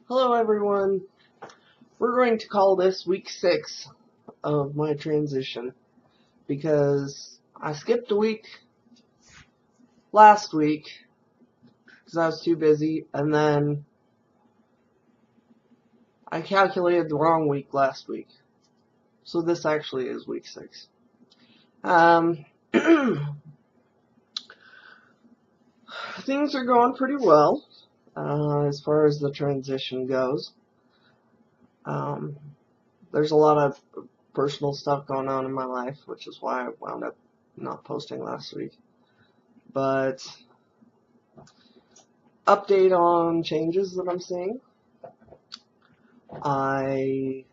Hello everyone. We're going to call this week 6 of my transition because I skipped a week last week because I was too busy, and then I calculated the wrong week last week. So this actually is week 6. Things are going pretty well as far as the transition goes. There's a lot of personal stuff going on in my life, which is why I wound up not posting last week. But update on changes that I'm seeing. I'm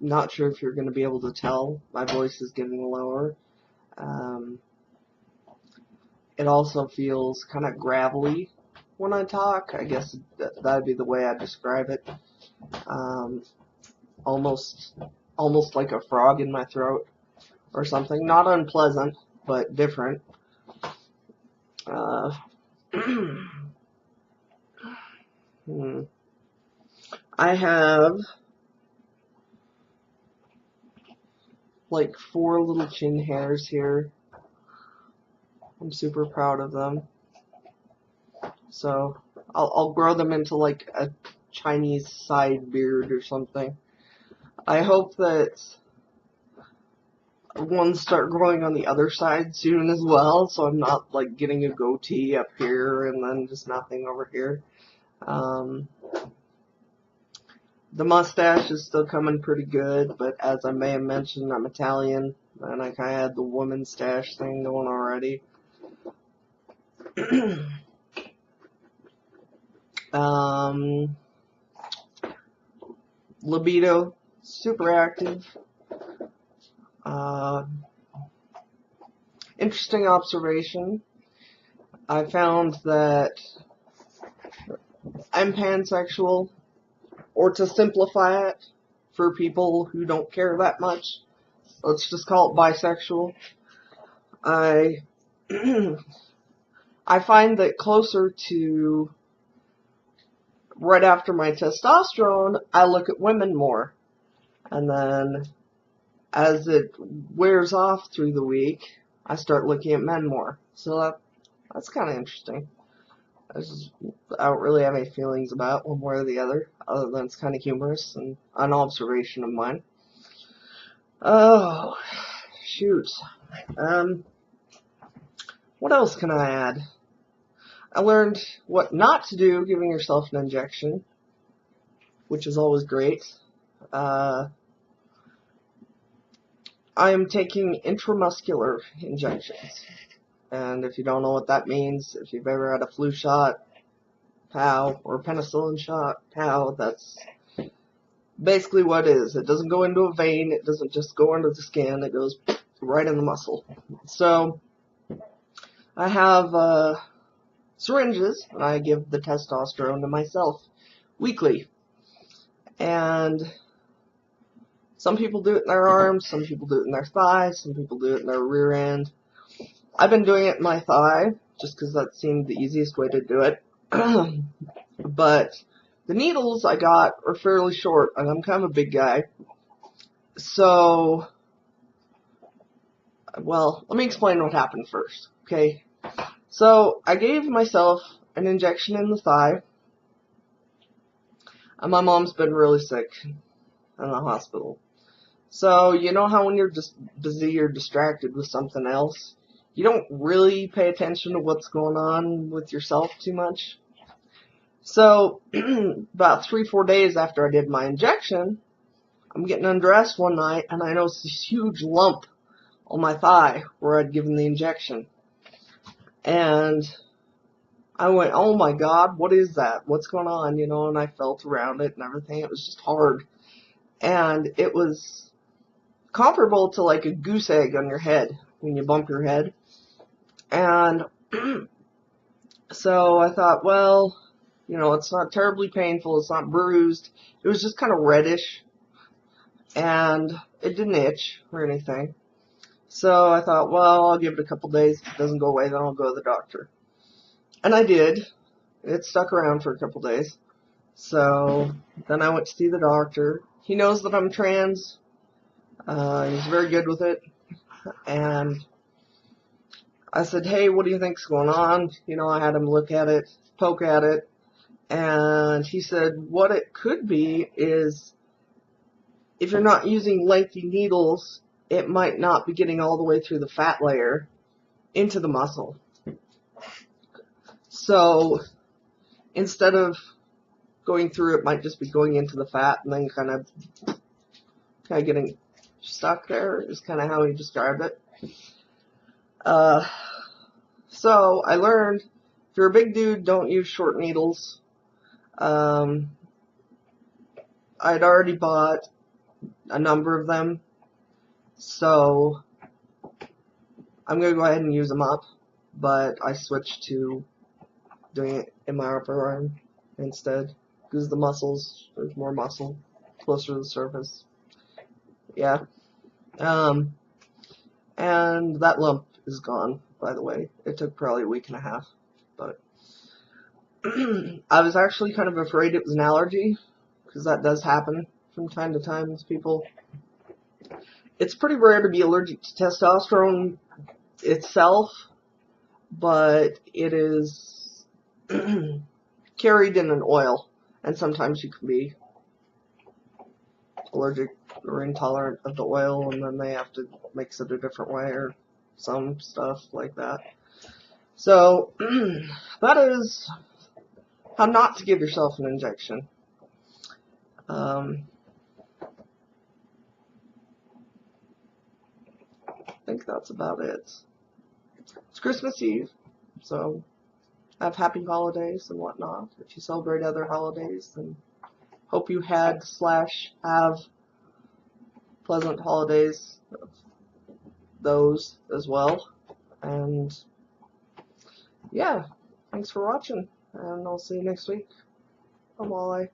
not sure if you're going to be able to tell. My voice is getting lower. It also feels kind of gravelly when I talk. I guess that'd be the way I describe it. Almost like a frog in my throat or something. Not unpleasant, but different. I have like 4 little chin hairs here. I'm super proud of them. So I'll grow them into like a Chinese side beard or something. I hope that ones start growing on the other side soon as well, so I'm not like getting a goatee up here and then just nothing over here. The mustache is still coming pretty good, but as I may have mentioned, I'm Italian, and I kind of had the woman stash thing going already. Libido, super active. Interesting observation. I found that I'm pansexual, or to simplify it for people who don't care that much, let's just call it bisexual. I find that closer to right after my testosterone, I look at women more. And then as it wears off through the week, I start looking at men more. So that's kind of interesting. I don't really have any feelings about one way or the other than it's kind of humorous and an observation of mine. Oh, shoot. What else can I add? I learned what not to do giving yourself an injection, which is always great. I am taking intramuscular injections. And if you don't know what that means, if you've ever had a flu shot, POW, or a penicillin shot, POW, that's basically what it is. It doesn't go into a vein, it doesn't just go into the skin, it goes right in the muscle. So, I have syringes, and I give the testosterone to myself weekly. And some people do it in their arms, some people do it in their thighs, some people do it in their rear end. I've been doing it in my thigh, just because that seemed the easiest way to do it. But the needles I got are fairly short, and I'm kind of a big guy. So, well, let me explain what happened first, okay? So, I gave myself an injection in the thigh, and my mom's been really sick in the hospital. So, you know how when you're just busy or distracted with something else, you don't really pay attention to what's going on with yourself too much? So, about 3-4 days after I did my injection, I'm getting undressed one night, and I noticed this huge lump on my thigh where I'd given the injection. And I went, oh my God, what is that? What's going on? You know, and I felt around it and everything. It was just hard. And it was comparable to like a goose egg on your head when you bump your head. And so I thought, well, you know, it's not terribly painful. It's not bruised. It was just kind of reddish. And it didn't itch or anything. So I thought, well, I'll give it a couple days. If it doesn't go away, then I'll go to the doctor. And I did. It stuck around for a couple days. So then I went to see the doctor. He knows that I'm trans. He's very good with it. And I said, hey, what do you think's going on? You know, I had him look at it, poke at it. And he said, what it could be is if you're not using lengthy needles, it might not be getting all the way through the fat layer into the muscle. So instead of going through, it might just be going into the fat and then kind of getting stuck there is kind of how he described it. So I learned if you're a big dude, don't use short needles. I'd already bought a number of them, so I'm going to go ahead and use them up, but I switched to doing it in my upper arm instead, because the muscles, there's more muscle closer to the surface. Yeah. And that lump is gone, by the way. It took probably a week and a half, but I was actually kind of afraid it was an allergy, because that does happen from time to time with people. It's pretty rare to be allergic to testosterone itself, but it is carried in an oil, and sometimes you can be allergic or intolerant of the oil, and then they have to mix it a different way or some stuff like that. So that is how not to give yourself an injection. I think that's about it. It's Christmas Eve, so have happy holidays and whatnot. If you celebrate other holidays, then hope you had/have pleasant holidays, those as well. And yeah, thanks for watching, and I'll see you next week. Bye-bye.